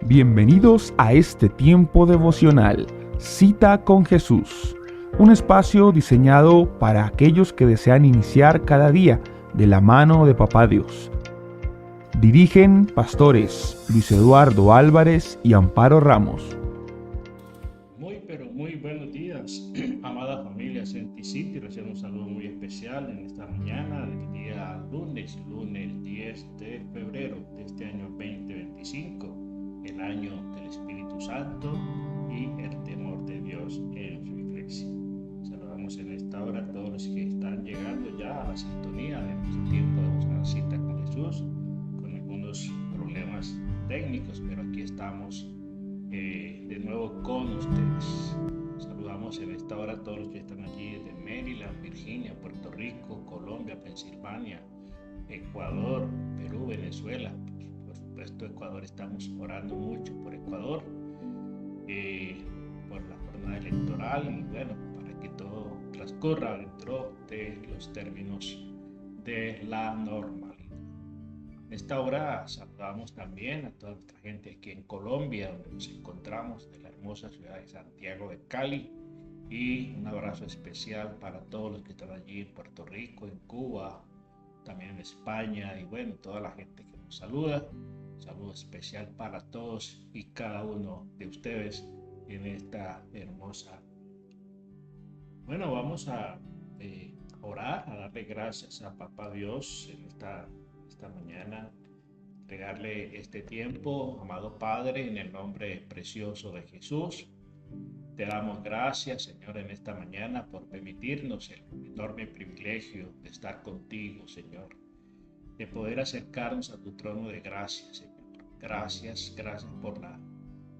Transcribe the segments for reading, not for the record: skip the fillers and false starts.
Bienvenidos a este tiempo devocional, Cita con Jesús, un espacio diseñado para aquellos que desean iniciar cada día de la mano de Papá Dios. Dirigen pastores Luis Eduardo Álvarez y Amparo Ramos. Muy buenos días, amada familia City. Recibo un saludo muy especial en esta mañana del día lunes 10 de febrero de este año 2025, el año del Espíritu Santo y el temor de Dios en su iglesia. Saludamos en esta hora a todos los que están llegando ya a la sintonía de nuestro tiempo de una cita con Jesús, con algunos problemas técnicos, pero aquí estamos de nuevo con ustedes. Saludamos en esta hora a todos los que están allí desde Maryland, Virginia, Puerto Rico, Colombia, Pensilvania, Ecuador, Perú, Venezuela. Por supuesto, Ecuador, estamos orando mucho por Ecuador, por la jornada electoral y bueno, para que todo transcurra dentro de los términos de la normalidad. En esta hora saludamos también a toda nuestra gente aquí en Colombia, donde nos encontramos, de la hermosa ciudad de Santiago de Cali, y un abrazo especial para todos los que están allí en Puerto Rico, en Cuba, también en España, y bueno, toda la gente que nos saluda. Un saludo especial para todos y cada uno de ustedes en esta hermosa. Bueno, vamos a orar, a darle gracias a Papá Dios en esta mañana, entregarle este tiempo. Amado Padre, en el nombre precioso de Jesús, te damos gracias, Señor, en esta mañana por permitirnos el enorme privilegio de estar contigo, Señor, de poder acercarnos a tu trono de gracia, Señor. Gracias por la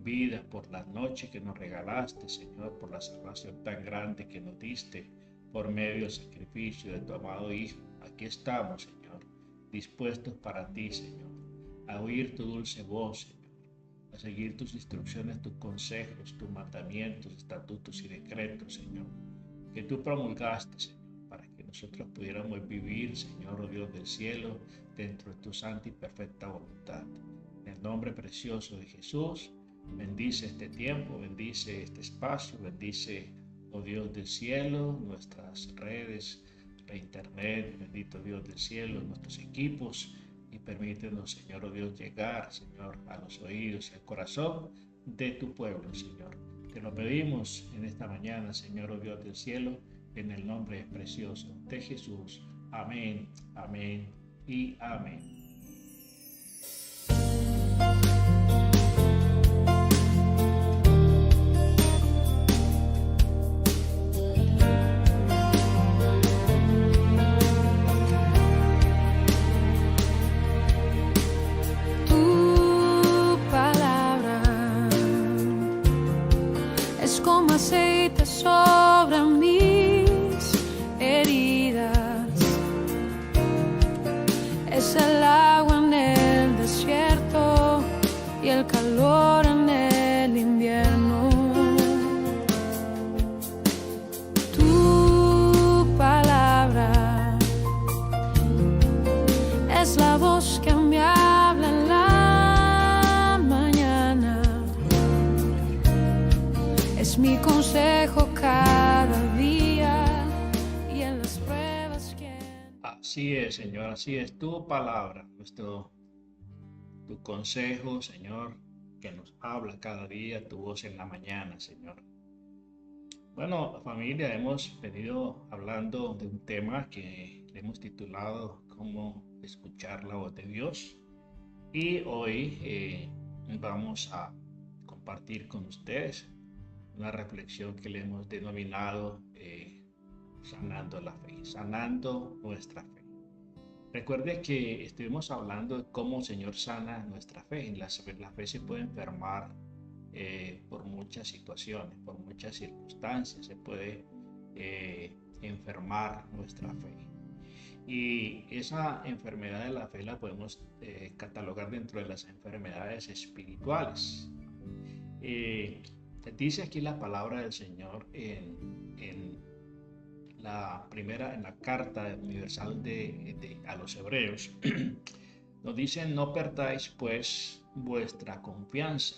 vida, por la noche que nos regalaste, Señor, por la salvación tan grande que nos diste por medio del sacrificio de tu amado Hijo. Aquí estamos, Señor, dispuestos para ti, Señor, a oír tu dulce voz, Señor, a seguir tus instrucciones, tus consejos, tus mandamientos, estatutos y decretos, Señor, que tú promulgaste, Señor, para que nosotros pudiéramos vivir, Señor, oh Dios del cielo, dentro de tu santa y perfecta voluntad. En el nombre precioso de Jesús, bendice este tiempo, bendice este espacio, bendice, oh Dios del cielo, nuestras redes, la internet, bendito Dios del cielo, nuestros equipos, y permítenos, Señor, oh Dios, llegar, Señor, a los oídos y al corazón de tu pueblo, Señor. Te lo pedimos en esta mañana, Señor, oh Dios del cielo, en el nombre precioso de Jesús. Amén, amén y amén. Como aceite sobre mis heridas, es el agua en el desierto y el calor en el invierno. Tu palabra es la voz que me habla en la mañana, es mi consejo cada día y en las pruebas que... Así es, Señor, así es tu palabra, tu consejo, Señor, que nos habla cada día, tu voz en la mañana, Señor. Bueno, familia, hemos venido hablando de un tema que le hemos titulado Cómo escuchar la voz de Dios, y hoy vamos a compartir con ustedes una reflexión que le hemos denominado sanando la fe, sanando nuestra fe. Recuerde que estuvimos hablando de cómo el Señor sana nuestra fe. La fe se puede enfermar por muchas situaciones, por muchas circunstancias, se puede enfermar nuestra fe. Y esa enfermedad de la fe la podemos catalogar dentro de las enfermedades espirituales. Dice aquí la palabra del Señor en la carta universal a los hebreos. Nos dice: no perdáis pues vuestra confianza,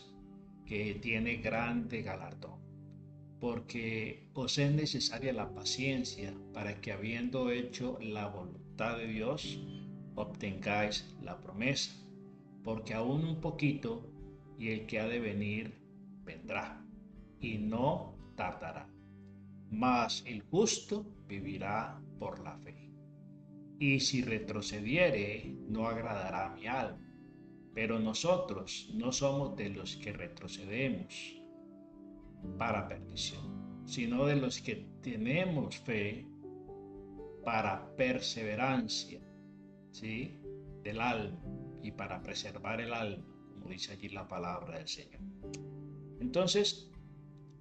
que tiene grande galardón. Porque os es necesaria la paciencia para que, habiendo hecho la voluntad de Dios, obtengáis la promesa. Porque aún un poquito, y el que ha de venir vendrá, y no tardará. Mas el justo vivirá por la fe. Y si retrocediere, no agradará a mi alma. Pero nosotros no somos de los que retrocedemos para perdición, sino de los que tenemos fe para perseverancia, ¿sí?, del alma, y para preservar el alma, como dice allí la palabra del Señor. Entonces,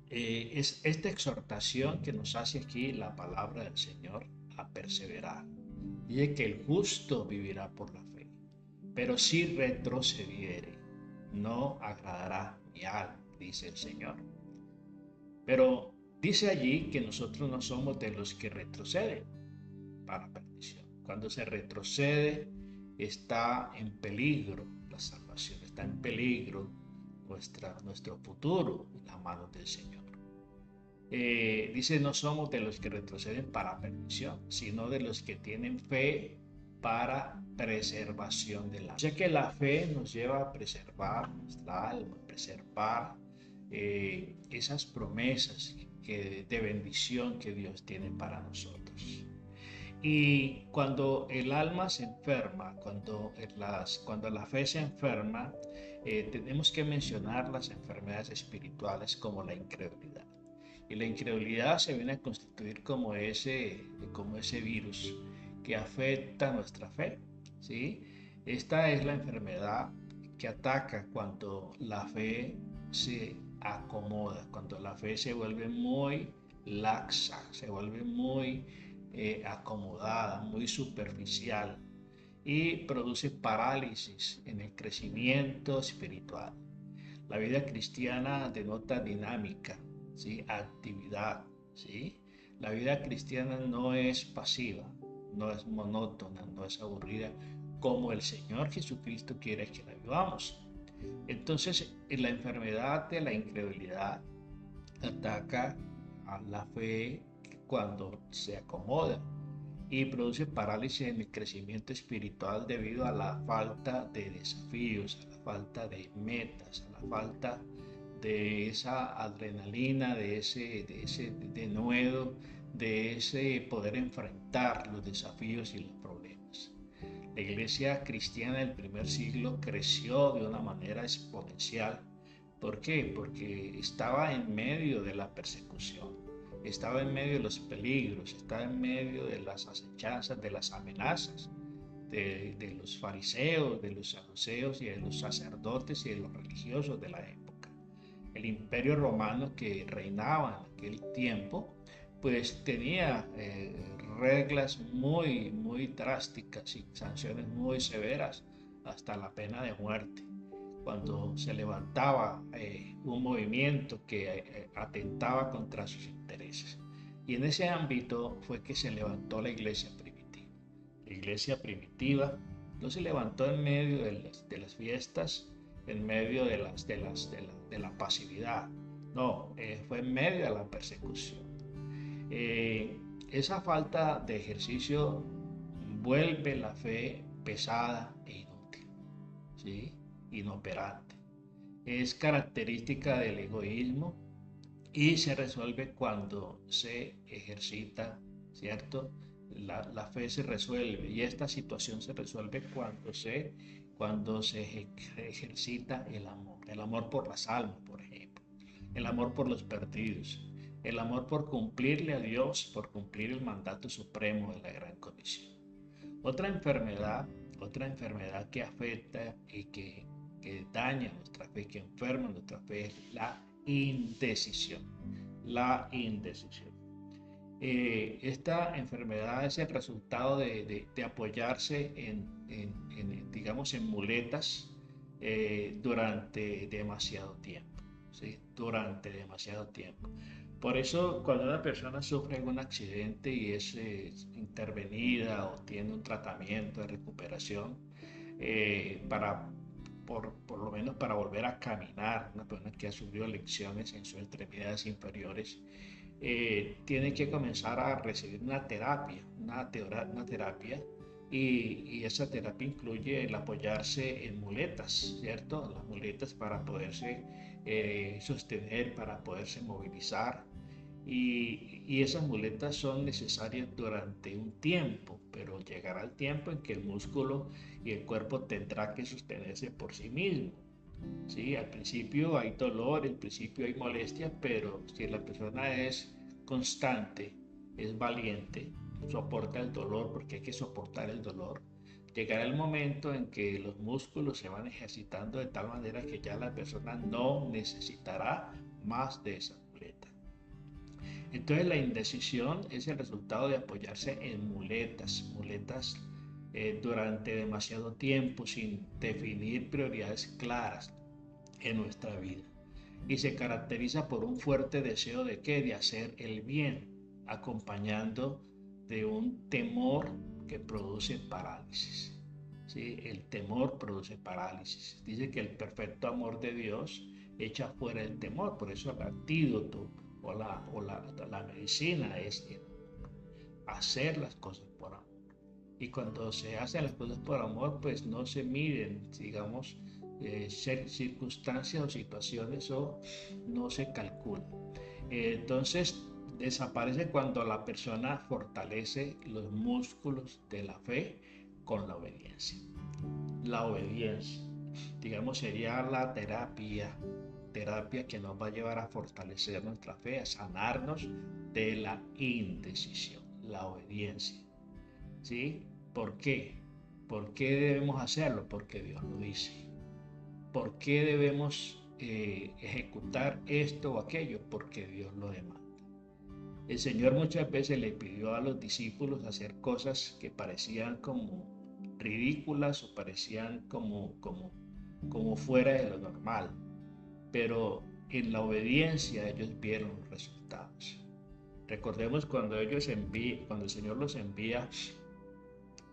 es esta exhortación que nos hace aquí la palabra del Señor a perseverar. Dice que el justo vivirá por la fe, pero si retrocediere, no agradará mi alma, dice el Señor. Pero dice allí que nosotros no somos de los que retroceden para perdición. Cuando se retrocede, está en peligro la salvación, está en peligro nuestro futuro en las manos del Señor. Dice, no somos de los que retroceden para perdición, sino de los que tienen fe para preservación del alma. O sea que la fe nos lleva a preservar nuestra alma, a preservar esas promesas de bendición que Dios tiene para nosotros. Y cuando el alma se enferma, cuando la fe se enferma, tenemos que mencionar las enfermedades espirituales como la incredulidad. Y la incredulidad se viene a constituir como ese virus que afecta nuestra fe, ¿sí? Esta es la enfermedad que ataca cuando la fe se acomoda, cuando la fe se vuelve muy laxa, se vuelve muy acomodada, muy superficial, y produce parálisis en el crecimiento espiritual. La vida cristiana denota dinámica, ¿sí?, actividad, ¿sí? La vida cristiana no es pasiva, no es monótona, no es aburrida, como el Señor Jesucristo quiere que la vivamos. Entonces, la enfermedad de la incredulidad ataca a la fe cuando se acomoda y produce parálisis en el crecimiento espiritual debido a la falta de desafíos, a la falta de metas, a la falta de esa adrenalina, de ese denuedo, de ese poder enfrentar los desafíos y los problemas. La iglesia cristiana del primer siglo creció de una manera exponencial. ¿Por qué? Porque estaba en medio de la persecución, estaba en medio de los peligros, estaba en medio de las acechanzas, de las amenazas de los fariseos, de los saduceos y de los sacerdotes y de los religiosos de la época. El imperio romano que reinaba en aquel tiempo pues tenía reglas muy drásticas y sanciones muy severas, hasta la pena de muerte, cuando se levantaba un movimiento que atentaba contra sus intereses. Y en ese ámbito fue que se levantó la iglesia primitiva. La iglesia primitiva no se levantó en medio de las fiestas, en medio de la pasividad, no, fue en medio de la persecución. Esa falta de ejercicio vuelve la fe pesada e inútil, ¿sí?, inoperante. Es característica del egoísmo y se resuelve cuando se ejercita, ¿cierto? La fe se resuelve, y esta situación se resuelve cuando se ejercita el amor por las almas, por ejemplo, el amor por los perdidos, el amor por cumplirle a Dios, por cumplir el mandato supremo de la gran comisión. Otra enfermedad que afecta y que daña nuestra fe, que enferma nuestra fe, es la indecisión. Esta enfermedad es el resultado de apoyarse digamos, en muletas durante demasiado tiempo, ¿sí? Durante demasiado tiempo. Por eso, cuando una persona sufre algún accidente y es intervenida o tiene un tratamiento de recuperación para por lo menos para volver a caminar, una persona que ha sufrido lesiones en sus extremidades inferiores, tiene que comenzar a recibir una terapia, una terapia, y esa terapia incluye el apoyarse en muletas, ¿cierto? Las muletas para poderse sostener, para poderse movilizar. Y esas muletas son necesarias durante un tiempo, pero llegará el tiempo en que el músculo y el cuerpo tendrá que sostenerse por sí mismo. Sí, al principio hay dolor, al principio hay molestia, pero si la persona es constante, es valiente, soporta el dolor, porque hay que soportar el dolor, llegará el momento en que los músculos se van ejercitando de tal manera que ya la persona no necesitará más de esa muleta. Entonces la indecisión es el resultado de apoyarse en muletas durante demasiado tiempo sin definir prioridades claras en nuestra vida. Y se caracteriza por un fuerte deseo de qué, de hacer el bien, acompañando de un temor que produce parálisis. ¿Sí? El temor produce parálisis. Dice que el perfecto amor de Dios echa fuera el temor, por eso el antídoto la medicina es hacer las cosas por amor. Y cuando se hacen las cosas por amor, pues no se miden, digamos, circunstancias o situaciones, o no se calculan. Entonces, desaparece cuando la persona fortalece los músculos de la fe con la obediencia. La obediencia, digamos, sería la terapia que nos va a llevar a fortalecer nuestra fe, a sanarnos de la indecisión, la obediencia. ¿Sí? ¿Por qué? ¿Por qué debemos hacerlo? Porque Dios lo dice. ¿Por qué debemos ejecutar esto o aquello? Porque Dios lo demanda. El Señor muchas veces le pidió a los discípulos hacer cosas que parecían como ridículas o parecían como fuera de lo normal, pero en la obediencia ellos vieron los resultados. Recordemos cuando el Señor los envía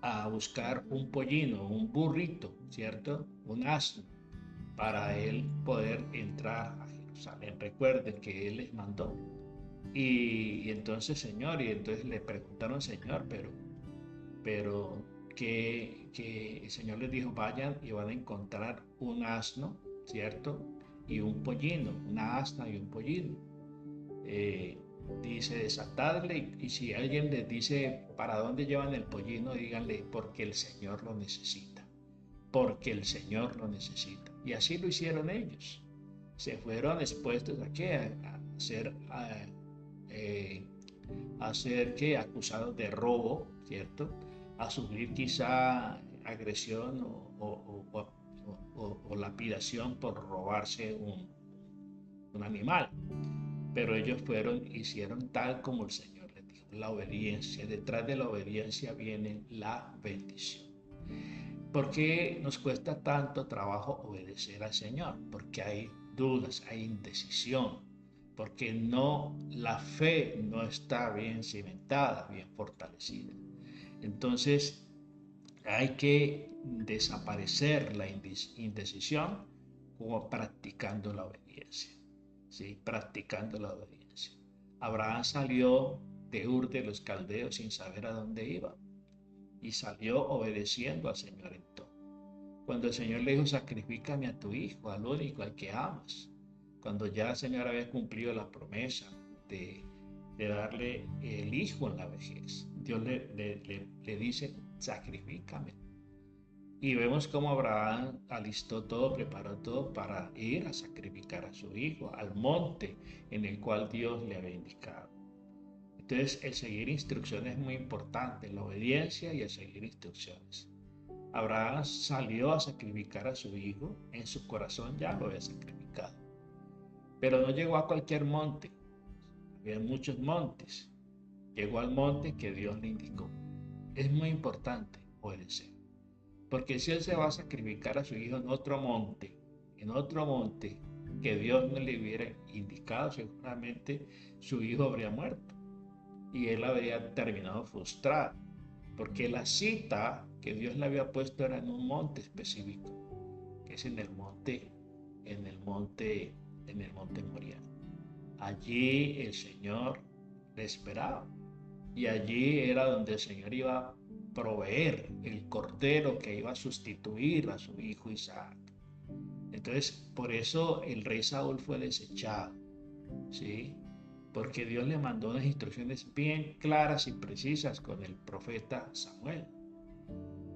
a buscar un pollino, un burrito, ¿cierto? Un asno, para él poder entrar a Jerusalén. Recuerden que él les mandó. Y entonces, Señor, y entonces le preguntaron, Señor, pero que el Señor les dijo, vayan y van a encontrar un asno, ¿cierto? Y un pollino, una asna y un pollino. Dice, desatadle, y si alguien les dice para dónde llevan el pollino, díganle, porque el Señor lo necesita, porque el Señor lo necesita. Y así lo hicieron ellos. Se fueron expuestos a qué, a ser ¿qué? Acusados de robo, ¿cierto? A sufrir quizá agresión o lapidación por robarse un animal. Pero ellos hicieron tal como el Señor les dijo, la obediencia. Detrás de la obediencia viene la bendición. ¿Por qué nos cuesta tanto trabajo obedecer al Señor? Porque hay dudas, hay indecisión, porque la fe no está bien cimentada, bien fortalecida. Entonces hay que desaparecer la indecisión como practicando la obediencia. ¿Sí? Practicando la obediencia. Abraham salió de Ur de los Caldeos sin saber a dónde iba, y salió obedeciendo al Señor en todo. Cuando el Señor le dijo, sacrifícame a tu hijo, al único, al que amas, cuando ya el Señor había cumplido la promesa de darle el hijo en la vejez, Dios le dice, sacrifícame. Y vemos cómo Abraham alistó todo, preparó todo para ir a sacrificar a su hijo al monte en el cual Dios le había indicado. Entonces, el seguir instrucciones es muy importante, la obediencia y el seguir instrucciones. Abraham salió a sacrificar a su hijo, en su corazón ya lo había sacrificado. Pero no llegó a cualquier monte, había muchos montes. Llegó al monte que Dios le indicó. Es muy importante obedecer. Porque si él se va a sacrificar a su hijo en otro monte que Dios no le hubiera indicado, seguramente su hijo habría muerto. Y él habría terminado frustrado. Porque la cita que Dios le había puesto era en un monte específico. que es en el monte, en el monte, en el monte Moriah. Allí el Señor le esperaba y allí era donde el Señor iba a proveer el cordero que iba a sustituir a su hijo Isaac. Entonces, por eso el rey Saúl fue desechado, ¿sí? Porque Dios le mandó unas instrucciones bien claras y precisas con el profeta Samuel.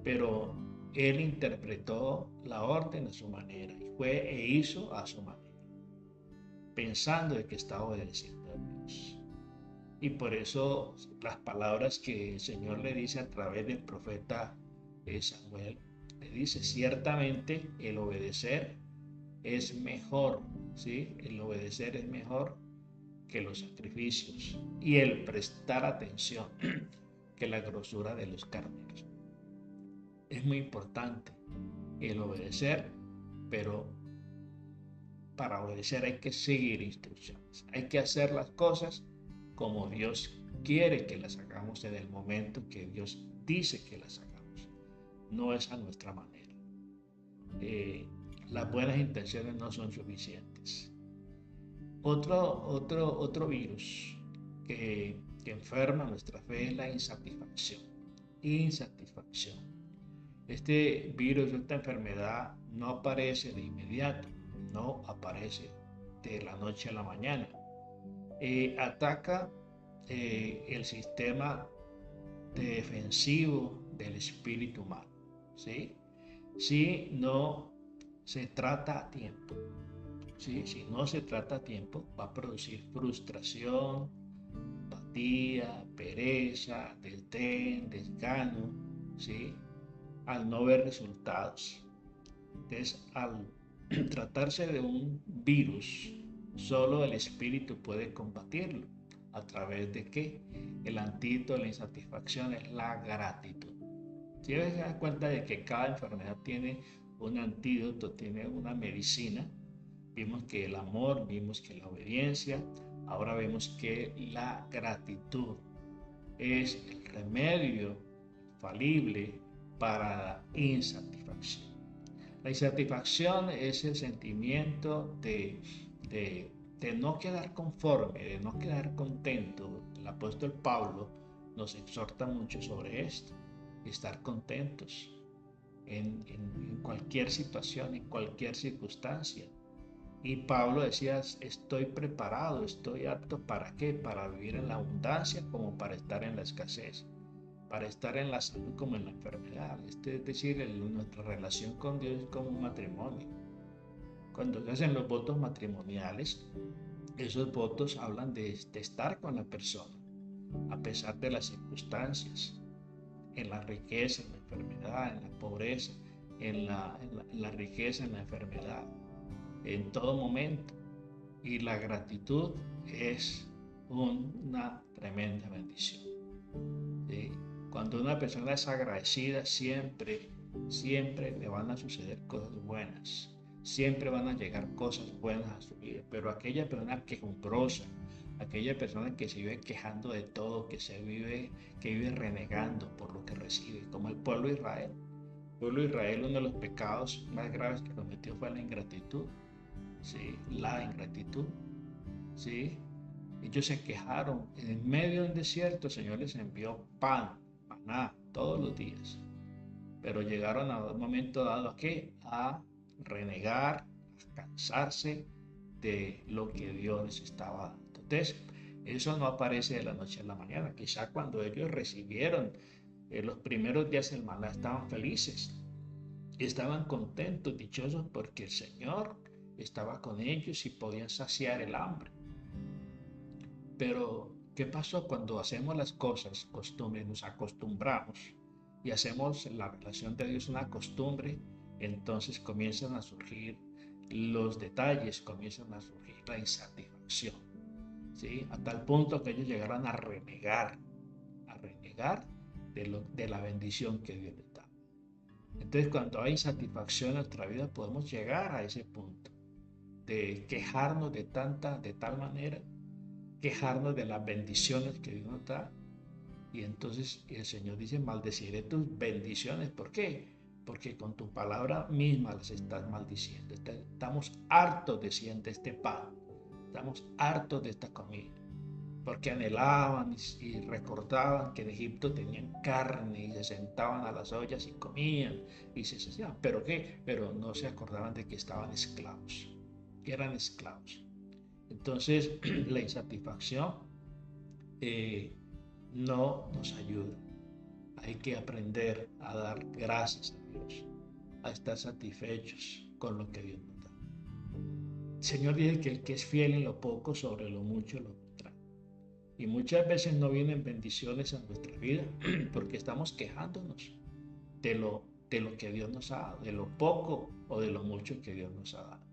Pero él interpretó la orden a su manera y fue e hizo a su manera, pensando de que estaba obedeciendo a Dios. Y por eso las palabras que el Señor le dice a través del profeta Samuel, le dice, ciertamente el obedecer es mejor, ¿sí? El obedecer es mejor que los sacrificios y el prestar atención que la grosura de los carneros. Es muy importante el obedecer, pero para obedecer hay que seguir instrucciones, hay que hacer las cosas como Dios quiere que las hagamos en el momento que Dios dice que las hagamos, no es a nuestra manera. Las buenas intenciones no son suficientes. Otro virus que enferma nuestra fe es la insatisfacción. Insatisfacción. Este virus, esta enfermedad no aparece de inmediato, no aparece de la noche a la mañana. Ataca el sistema defensivo del espíritu humano, ¿sí? Si no se trata a tiempo, ¿sí? Si no se trata a tiempo, va a producir frustración, apatía, pereza, desdén, desgano, ¿sí? Al no ver resultados. Entonces, al tratarse de un virus, solo el espíritu puede combatirlo. ¿A través de qué? El antídoto de la insatisfacción es la gratitud. Si se dan cuenta de que cada enfermedad tiene un antídoto, tiene una medicina, vimos que el amor, vimos que la obediencia, ahora vemos que la gratitud es el remedio infalible para la insatisfacción. La insatisfacción es el sentimiento de no quedar conforme, de no quedar contento. El apóstol Pablo nos exhorta mucho sobre esto, estar contentos en cualquier situación, en cualquier circunstancia. Y Pablo decía, estoy preparado, estoy apto ¿para qué? Para vivir en la abundancia como para estar en la escasez, para estar en la salud como en la enfermedad. Es decir, nuestra relación con Dios es como un matrimonio. Cuando se hacen los votos matrimoniales, esos votos hablan de estar con la persona, a pesar de las circunstancias, en la riqueza, en la enfermedad, en la pobreza, en la riqueza, en la enfermedad, en todo momento. Y la gratitud es una tremenda bendición, ¿sí? Cuando una persona es agradecida, siempre le van a suceder cosas buenas. Siempre van a llegar cosas buenas a su vida, pero aquella persona quejumbrosa, aquella persona que se vive quejando de todo, que vive renegando por lo que recibe, como el pueblo de Israel. El pueblo de Israel, uno de los pecados más graves que cometió fue la ingratitud, ¿sí? La ingratitud, ¿sí? Ellos se quejaron, en medio del desierto el Señor les envió pan, maná, todos los días, pero llegaron a un momento dado ¿a qué? A renegar, a cansarse de lo que Dios les estaba dando. Entonces, eso no aparece de la noche a la mañana. Quizá cuando ellos recibieron los primeros días del maná estaban felices, estaban contentos, dichosos, porque el Señor estaba con ellos y podían saciar el hambre. Pero, ¿qué pasó cuando hacemos las cosas, costumbre, nos acostumbramos y hacemos la relación de Dios una costumbre? Entonces comienzan a surgir los detalles, comienzan a surgir la insatisfacción, ¿sí? A tal punto que ellos llegaron a renegar de la bendición que Dios les da. Entonces, cuando hay insatisfacción en nuestra vida, podemos llegar a ese punto de quejarnos de tal manera, quejarnos de las bendiciones que Dios nos da. Y entonces el Señor dice, maldeciré tus bendiciones. ¿Por qué? porque con tu palabra misma las estás maldiciendo. Estamos hartos, decían, de este pan, estamos hartos de esta comida, porque anhelaban y recordaban que en Egipto tenían carne y se sentaban a las ollas y comían y se saciaban. ¿Pero qué? Pero no se acordaban de que estaban esclavos, que eran esclavos. Entonces, la insatisfacción no nos ayuda. Hay que aprender a dar gracias a Dios, a estar satisfechos con lo que Dios nos da. El Señor dice que el que es fiel en lo poco, sobre lo mucho lo pondrá. Y muchas veces no vienen bendiciones a nuestra vida porque estamos quejándonos de lo que Dios nos ha dado, de lo poco o de lo mucho que Dios nos ha dado.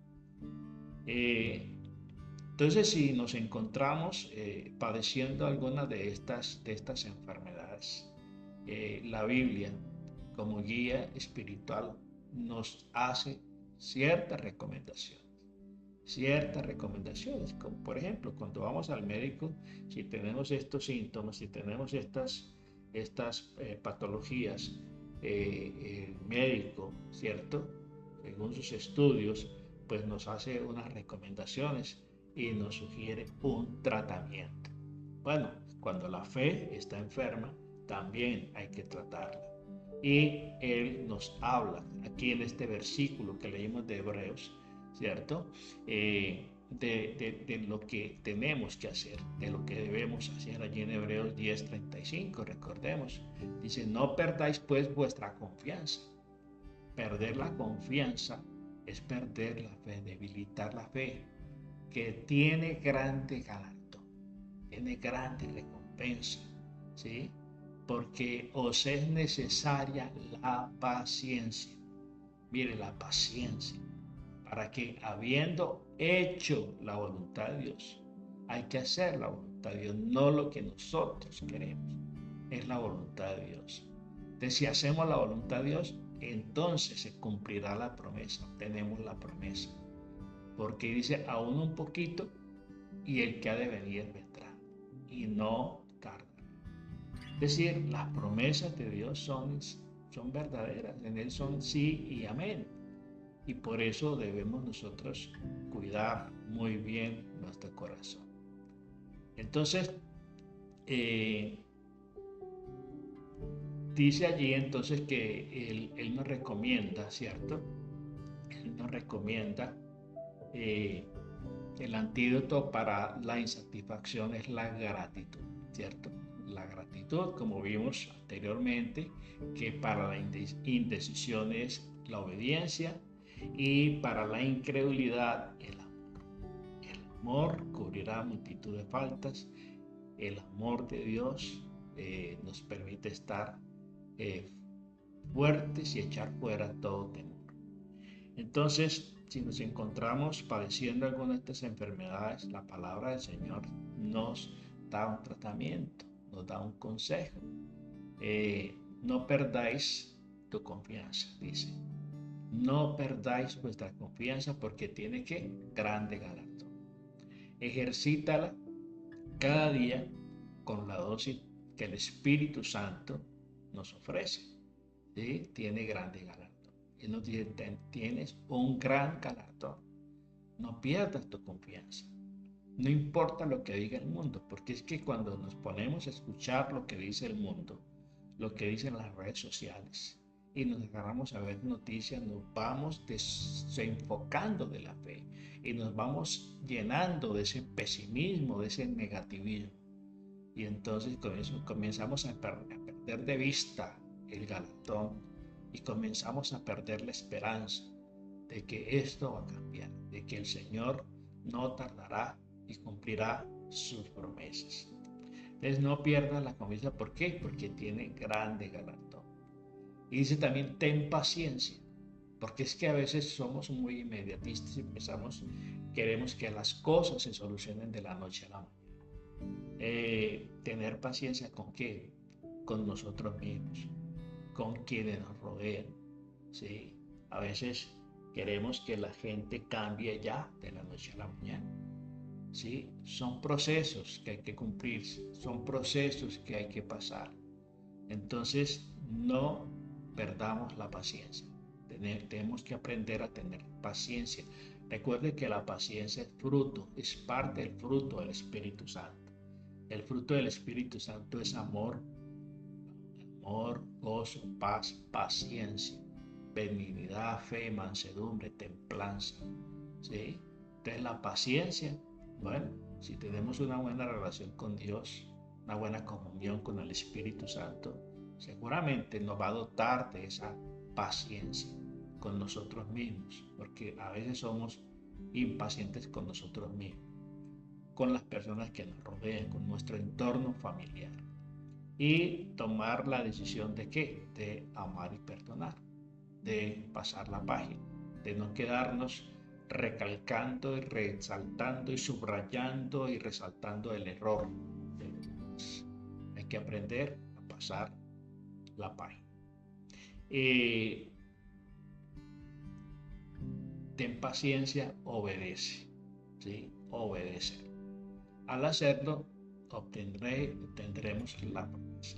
Entonces, si nos encontramos padeciendo alguna de estas enfermedades, la Biblia, como guía espiritual, nos hace ciertas recomendaciones, como por ejemplo, cuando vamos al médico, si tenemos estos síntomas, si tenemos estas patologías, el médico, ¿cierto? Según sus estudios, pues nos hace unas recomendaciones y nos sugiere un tratamiento. Bueno, cuando la fe está enferma, también hay que tratarla. Y Él nos habla aquí en este versículo que leímos de Hebreos, ¿cierto? De lo que tenemos que hacer, de lo que debemos hacer allí en Hebreos 10:35, recordemos. Dice, no perdáis pues vuestra confianza. Perder la confianza es perder la fe, debilitar la fe, que tiene grande galardón, tiene grande recompensa, ¿sí? Porque os es necesaria la paciencia. Mire, la paciencia, para que habiendo hecho la voluntad de Dios, hay que hacer la voluntad de Dios, no lo que nosotros queremos, es la voluntad de Dios. Entonces, si hacemos la voluntad de Dios, entonces se cumplirá la promesa, tenemos la promesa. Porque dice, aún un poquito, y el que ha de venir vendrá, y no tarda. Es decir, las promesas de Dios son verdaderas, en Él son sí y amén. Y por eso debemos nosotros cuidar muy bien nuestro corazón. Entonces, dice allí entonces que Él nos recomienda, ¿cierto? Él nos recomienda el antídoto para la insatisfacción es la gratitud, ¿cierto? La gratitud, como vimos anteriormente, que para la indecisión es la obediencia y para la incredulidad el amor. El amor cubrirá multitud de faltas. El amor de Dios nos permite estar fuertes y echar fuera todo temor. Entonces, si nos encontramos padeciendo alguna de estas enfermedades, la palabra del Señor nos da un tratamiento, nos da un consejo. No perdáis tu confianza, dice. No perdáis vuestra confianza porque tiene que grande galardón. Ejercítala cada día con la dosis que el Espíritu Santo nos ofrece. ¿Sí? Tiene grande galardón. Él nos dice, tienes un gran galardón. No pierdas tu confianza. No importa lo que diga el mundo, porque es que cuando nos ponemos a escuchar lo que dice el mundo, lo que dicen las redes sociales, y nos agarramos a ver noticias, nos vamos desenfocando de la fe y nos vamos llenando de ese pesimismo, de ese negativismo. Y entonces comenzamos a perder de vista el galardón y comenzamos a perder la esperanza de que esto va a cambiar, de que el Señor no tardará y cumplirá sus promesas. Entonces no pierdas la confianza. ¿Por qué? Porque tiene grande galardón. Y dice también, ten paciencia, porque es que a veces somos muy inmediatistas y queremos que las cosas se solucionen de la noche a la mañana. Tener paciencia ¿con qué? Con nosotros mismos, con quienes nos rodean, ¿sí? A veces queremos que la gente cambie ya de la noche a la mañana, ¿sí? Son procesos que hay que cumplir, son procesos que hay que pasar. Entonces, no perdamos la paciencia. Tenemos que aprender a tener paciencia. Recuerde que la paciencia es fruto, es parte del fruto del Espíritu Santo. El fruto del Espíritu Santo es amor, gozo, paz, paciencia, benignidad, fe, mansedumbre, templanza. ¿Sí? Entonces la paciencia, bueno, si tenemos una buena relación con Dios, una buena comunión con el Espíritu Santo, seguramente nos va a dotar de esa paciencia con nosotros mismos, porque a veces somos impacientes con nosotros mismos, con las personas que nos rodean, con nuestro entorno familiar. Y tomar la decisión de ¿qué? De amar y perdonar, de pasar la página, de no quedarnos recalcando y resaltando y subrayando y resaltando el error de los demás. Hay que aprender a pasar la página. Ten paciencia, obedece, ¿sí? Obedecer. Al hacerlo, obtendremos la promesa,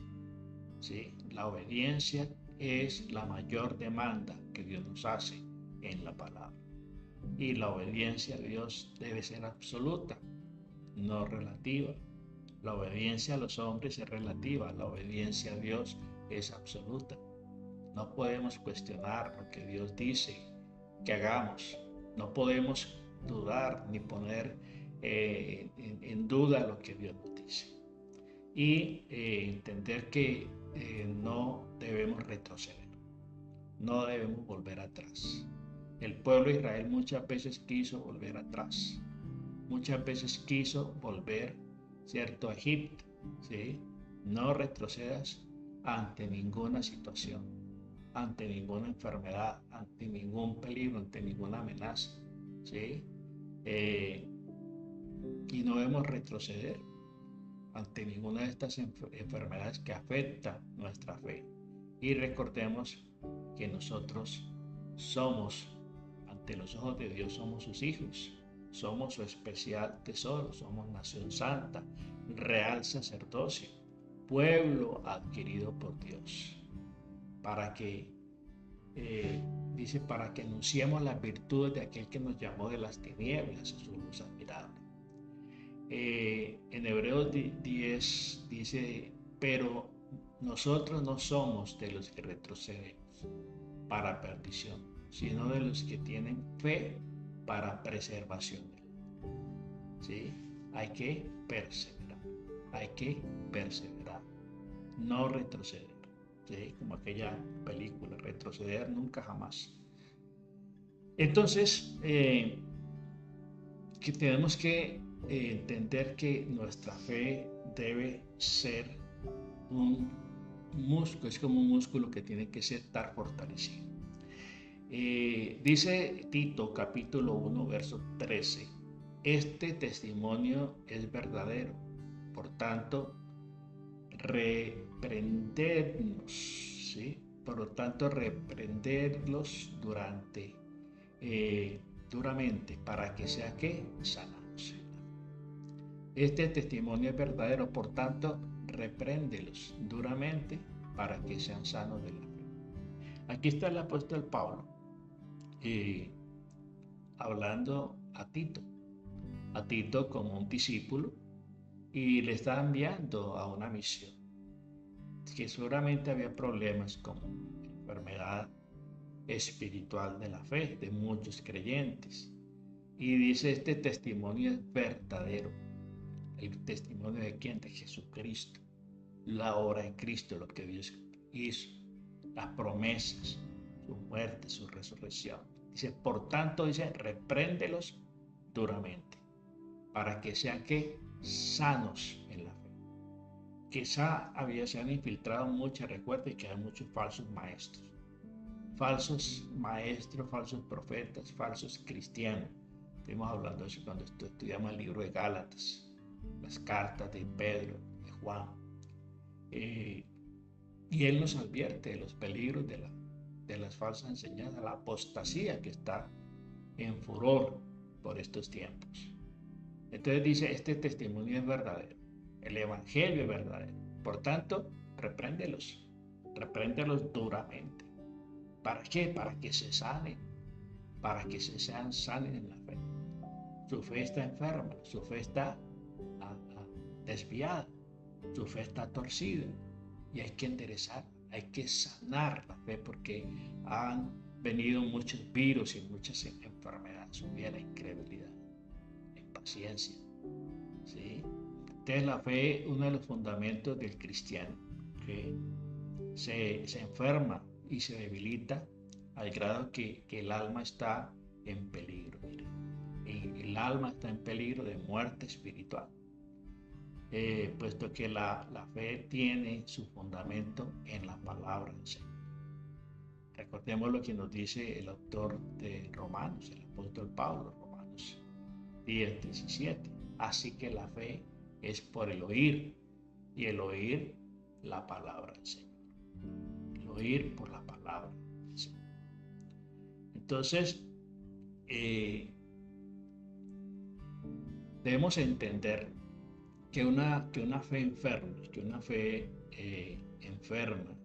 ¿sí? La obediencia es la mayor demanda que Dios nos hace en la palabra. Y la obediencia a Dios debe ser absoluta, no relativa. La obediencia a los hombres es relativa, la obediencia a Dios es absoluta. No podemos cuestionar lo que Dios dice que hagamos. No podemos dudar ni poner en duda lo que Dios nos dice. Y entender que no debemos retroceder, no debemos volver atrás. El pueblo de Israel muchas veces quiso volver atrás, muchas veces quiso volver, ¿cierto?, a Egipto, ¿sí? No retrocedas ante ninguna situación, ante ninguna enfermedad, ante ningún peligro, ante ninguna amenaza, ¿sí? Y no debemos retroceder ante ninguna de estas enfermedades que afectan nuestra fe. Y recordemos que nosotros somos, ante los ojos de Dios, somos sus hijos, somos su especial tesoro, somos nación santa, real sacerdocio, pueblo adquirido por Dios, para que, dice, para que anunciemos las virtudes de aquel que nos llamó de las tinieblas a su luz admirable. En Hebreos 10 dice, pero nosotros no somos de los que retrocedemos para perdición, sino de los que tienen fe para preservación. ¿Sí? Hay que perseverar, no retroceder. ¿Sí? Como aquella película, retroceder nunca jamás. Entonces, que tenemos que entender que nuestra fe debe ser un músculo, es como un músculo que tiene que estar fortalecido. Dice Tito capítulo 1 verso 13, este testimonio es verdadero, por tanto reprendernos, ¿sí? Por lo tanto reprenderlos duramente para que sea que sanados. Este testimonio es verdadero, por tanto repréndelos duramente para que sean sanos de la fe. Aquí está el apóstol Pablo hablando a Tito como un discípulo, y le está enviando a una misión, que seguramente había problemas como enfermedad espiritual de la fe de muchos creyentes. Y dice, este testimonio es verdadero. ¿El testimonio de quién? De Jesucristo. La obra de Cristo, lo que Dios hizo, las promesas, su muerte, su resurrección. Dice, por tanto, dice, repréndelos duramente, para que sean que sanos en la fe. Quizá se han infiltrado muchas, recuerden que hay muchos falsos maestros, falsos profetas, falsos cristianos. Estuvimos hablando de eso cuando estudiamos el libro de Gálatas, las cartas de Pedro, de Juan. Y él nos advierte de los peligros de las falsas enseñanzas, la apostasía que está en furor por estos tiempos. Entonces dice, este testimonio es verdadero, el evangelio es verdadero, por tanto, repréndelos, repréndelos duramente. ¿Para qué? Para que se sanen, para que se sean sanen en la fe. Su fe está enferma, su fe está desviada, su fe está torcida y hay que enderezar, hay que sanar la fe porque han venido muchos virus y muchas enfermedades, subía la incredulidad, la impaciencia, ¿sí? Entonces la fe, uno de los fundamentos del cristiano, que se enferma y se debilita al grado que el alma está en peligro. Mire. El alma está en peligro de muerte espiritual, puesto que la fe tiene su fundamento en la palabra del Señor. Recordemos lo que nos dice el autor de Romanos, el apóstol Pablo, Romanos 10:17. Así que la fe es por el oír, y el oír la palabra del Señor. El oír por la palabra del Señor. Entonces, debemos entender que una fe enferma, que una fe enferma,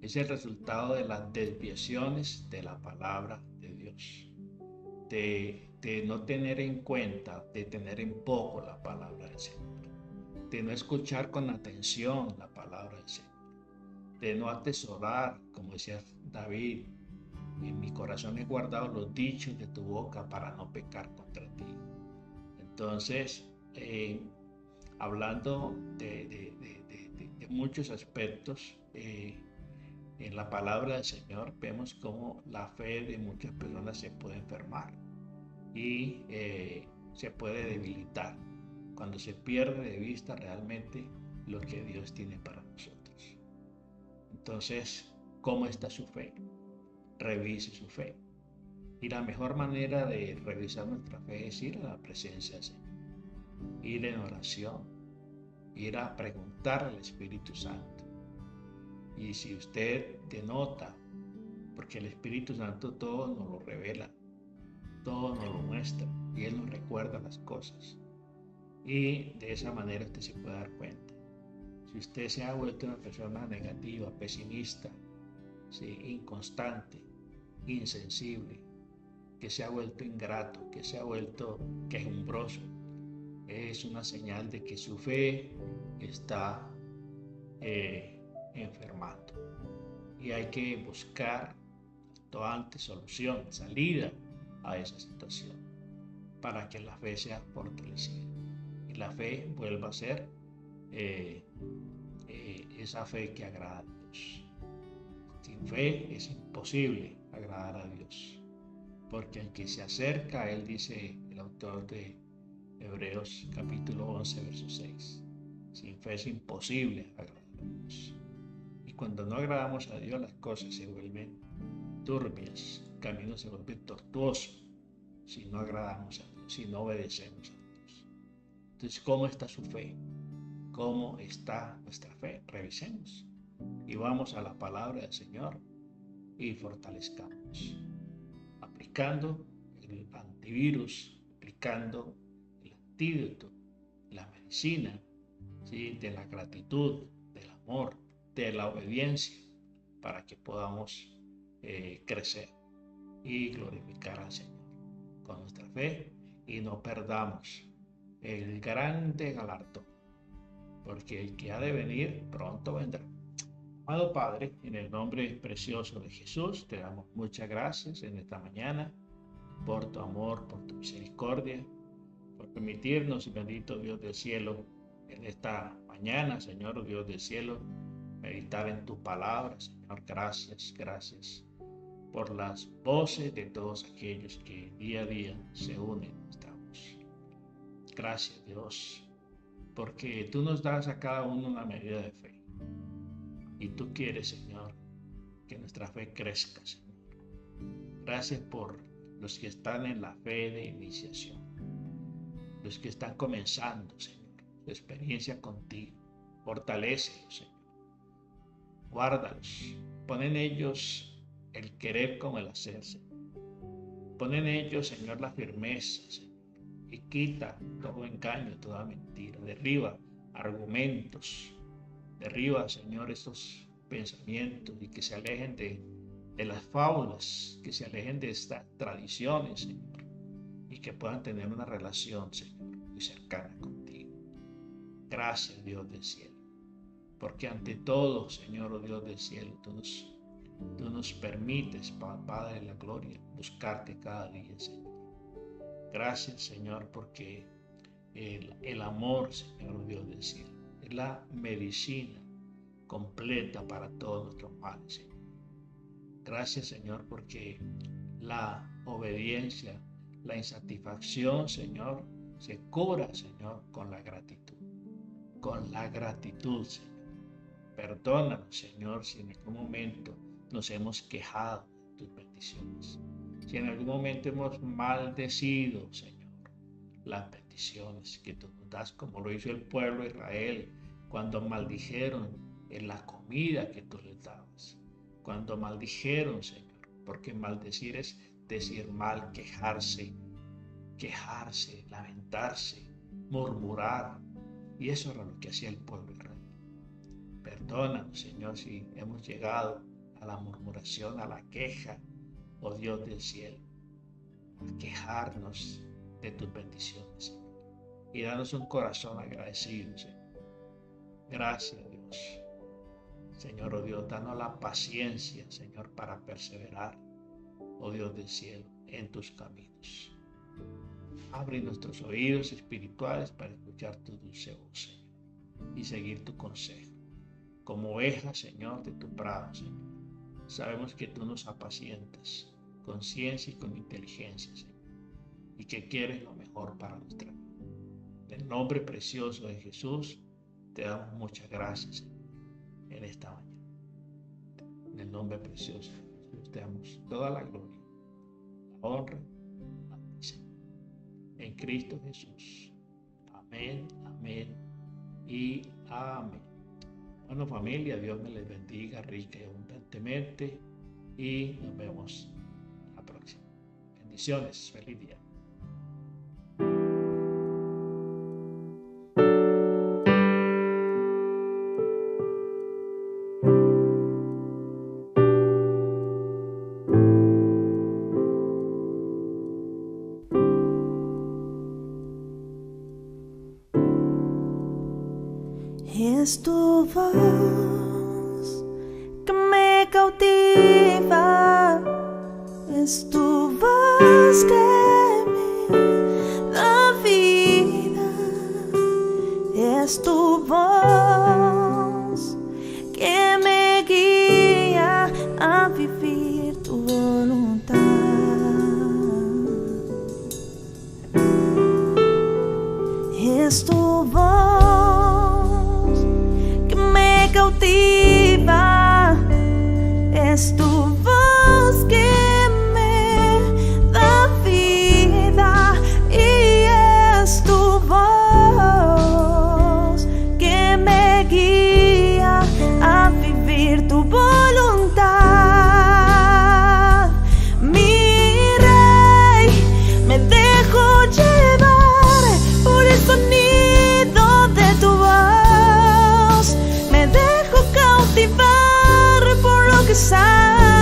es el resultado de las desviaciones de la palabra de Dios, de no tener en cuenta, de tener en poco la palabra del Señor, de no escuchar con atención la palabra del Señor, de no atesorar, como decía David, en mi corazón he guardado los dichos de tu boca para no pecar contra ti. Entonces, hablando de muchos aspectos, en la palabra del Señor vemos cómo la fe de muchas personas se puede enfermar y se puede debilitar cuando se pierde de vista realmente lo que Dios tiene para nosotros. Entonces, ¿cómo está su fe? Revise su fe. Y la mejor manera de revisar nuestra fe es ir a la presencia del Señor, ir en oración, ir a preguntar al Espíritu Santo. Y si usted denota, porque el Espíritu Santo todo nos lo revela, todo nos lo muestra y Él nos recuerda las cosas. Y de esa manera usted se puede dar cuenta. Si usted se ha vuelto una persona negativa, pesimista, ¿sí?, inconstante, insensible, que se ha vuelto ingrato, que se ha vuelto quejumbroso, es una señal de que su fe está enfermando y hay que buscar antes solución, salida a esa situación para que la fe sea fortalecida y la fe vuelva a ser esa fe que agrada a Dios. Sin fe es imposible agradar a Dios, porque el que se acerca a Él, dice el autor de Hebreos capítulo 11, verso 6, sin fe es imposible agradar a Dios. Y cuando no agradamos a Dios, las cosas se vuelven turbias, el camino se vuelve tortuoso si no agradamos a Dios, si no obedecemos a Dios. Entonces, ¿cómo está su fe? ¿Cómo está nuestra fe? Revisemos y vamos a la palabra del Señor y fortalezcamos, aplicando el antivirus, aplicando el antídoto, la medicina, ¿sí?, de la gratitud, del amor, de la obediencia, para que podamos crecer y glorificar al Señor con nuestra fe y no perdamos el grande galardón, porque el que ha de venir pronto vendrá. Amado Padre, en el nombre precioso de Jesús, te damos muchas gracias en esta mañana por tu amor, por tu misericordia, por permitirnos, bendito Dios del cielo, en esta mañana, Señor Dios del cielo, meditar en tu palabra. Señor, gracias, gracias por las voces de todos aquellos que día a día se unen a nuestra voz. Gracias, Dios, porque tú nos das a cada uno una medida de fe. Y tú quieres, Señor, que nuestra fe crezca, Señor. Gracias por los que están en la fe de iniciación, los que están comenzando, Señor, su experiencia contigo. Fortalécelos, Señor. Guárdalos. Pon en ellos el querer como el hacer, Señor. Pon en ellos, Señor, la firmeza, Señor. Y quita todo engaño, toda mentira. Derriba argumentos. Derriba, Señor, estos pensamientos y que se alejen de las fábulas, que se alejen de estas tradiciones, Señor, y que puedan tener una relación, Señor, muy cercana contigo. Gracias, Dios del cielo, porque ante todo, Señor, oh Dios del cielo, tú nos permites, Padre de la gloria, buscarte cada día, Señor. Gracias, Señor, porque el amor, Señor, oh Dios del cielo, es la medicina completa para todos nuestros males, Señor. Gracias, Señor, porque la obediencia, la insatisfacción, Señor, se cura, Señor, con la gratitud. Con la gratitud, Señor. Perdónanos, Señor, si en algún momento nos hemos quejado de tus bendiciones. Si en algún momento hemos maldecido, Señor, las bendiciones que tú nos das, como lo hizo el pueblo de Israel cuando maldijeron en la comida que tú les dabas. Cuando maldijeron, Señor, porque maldecir es decir mal, quejarse, lamentarse, murmurar. Y eso era lo que hacía el pueblo de Israel. Perdónanos, Señor, si hemos llegado a la murmuración, a la queja, oh Dios del cielo, a quejarnos de tus bendiciones, Señor. Y danos un corazón agradecido, Señor. Gracias, Dios. Señor, oh Dios, danos la paciencia, Señor, para perseverar, oh Dios del cielo, en tus caminos. Abre nuestros oídos espirituales para escuchar tu dulce voz, Señor, y seguir tu consejo. Como ovejas, Señor, de tu prado, Señor, sabemos que tú nos apacientas con ciencia y con inteligencia, Señor, y que quieres lo mejor para nuestra vida. En el nombre precioso de Jesús, te damos muchas gracias, Señor, en esta mañana. En el nombre precioso de Jesús, te damos toda la gloria, la honra, a ti, Señor. En Cristo Jesús. Amén, amén y amén. Bueno, familia, Dios me les bendiga rica y abundantemente y nos vemos la próxima. Bendiciones, feliz día. Es tu voz que me cautiva, es tu voz que me da vida, es tu voz que me guía a vivir tu voluntad. Es tu voz cautiva, es tu voz que me da vida y es tu voz que me guía a vivir tu voluntad. Mi Rey, me dejo llevar por el sonido de tu voz. Me dejo cautivar por lo que sabes.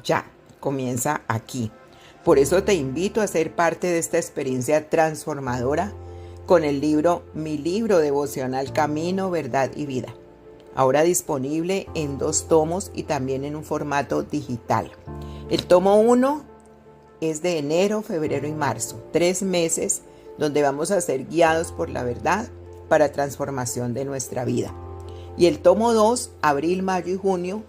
ya, comienza aquí. Por eso te invito a ser parte de esta experiencia transformadora con el libro Mi Libro Devocional Camino, Verdad y Vida. Ahora disponible en 2 tomos y también en un formato digital. El tomo 1 es de enero, febrero y marzo, 3 meses donde vamos a ser guiados por la verdad para transformación de nuestra vida. Y el tomo 2, abril, mayo y junio,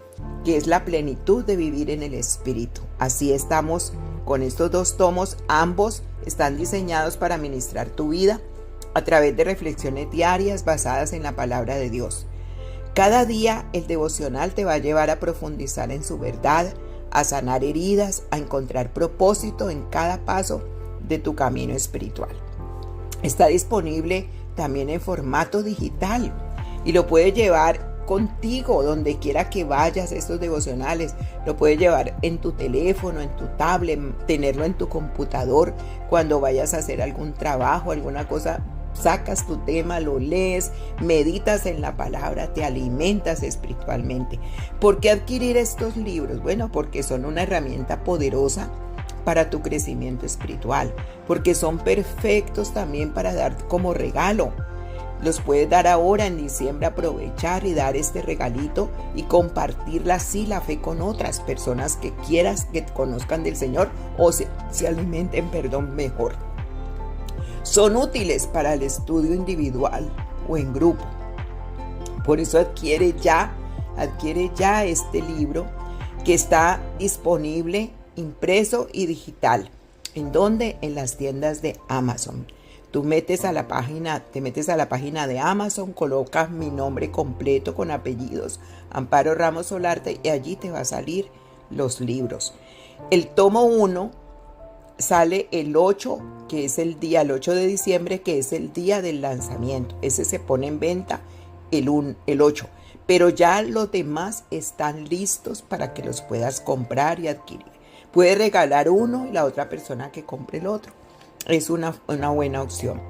que es la plenitud de vivir en el Espíritu. Así estamos con estos 2 tomos, ambos están diseñados para ministrar tu vida a través de reflexiones diarias basadas en la palabra de Dios. Cada día el devocional te va a llevar a profundizar en su verdad, a sanar heridas, a encontrar propósito en cada paso de tu camino espiritual. Está disponible también en formato digital y lo puedes llevar contigo donde quiera que vayas. Estos devocionales lo puedes llevar en tu teléfono, en tu tablet, tenerlo en tu computador cuando vayas a hacer algún trabajo, alguna cosa. Sacas tu tema, lo lees, meditas en la palabra, te alimentas espiritualmente. ¿Por qué adquirir estos libros? Bueno, porque son una herramienta poderosa para tu crecimiento espiritual, porque son perfectos también para dar como regalo. Los puedes dar ahora en diciembre, aprovechar y dar este regalito y compartirla así la fe con otras personas que quieras que conozcan del Señor o se alimenten, mejor. Son útiles para el estudio individual o en grupo. Por eso adquiere ya este libro que está disponible impreso y digital. ¿En dónde? En las tiendas de Amazon. Tú te metes a la página de Amazon, colocas mi nombre completo con apellidos, Amparo Ramos Solarte, y allí te va a salir los libros. El tomo 1 sale el 8, que es el 8 de diciembre, que es el día del lanzamiento. Ese se pone en venta el 8. Pero ya los demás están listos para que los puedas comprar y adquirir. Puedes regalar uno y la otra persona que compre el otro. Es una buena opción.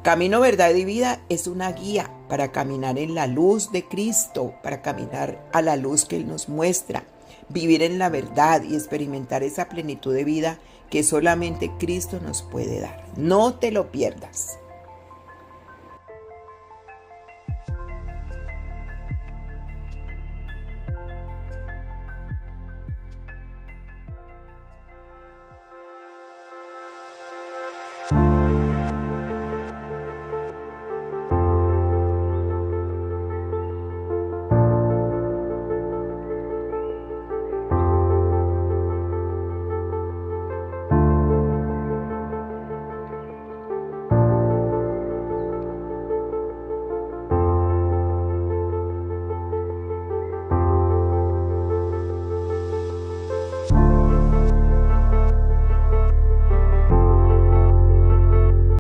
Camino, Verdad y Vida es una guía para caminar en la luz de Cristo, para caminar a la luz que Él nos muestra, vivir en la verdad y experimentar esa plenitud de vida que solamente Cristo nos puede dar. No te lo pierdas.